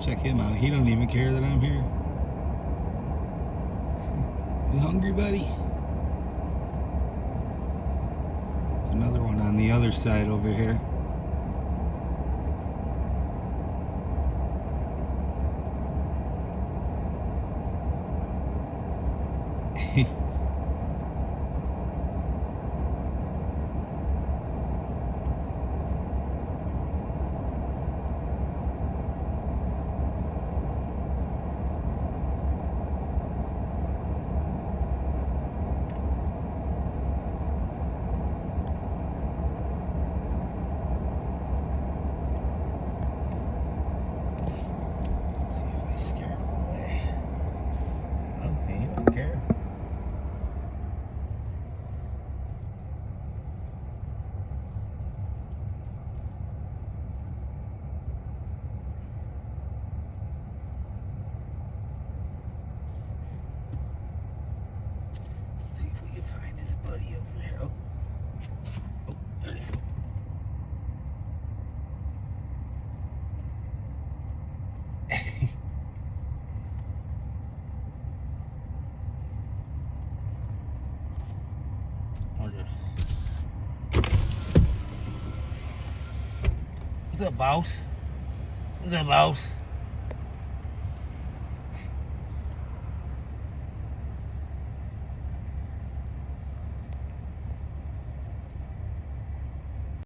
Check him out. He don't even care that I'm here. You hungry, buddy? There's another one on the other side over here. Find his buddy over here. Oh, there you go. Okay. What's up, boss? What's up, boss?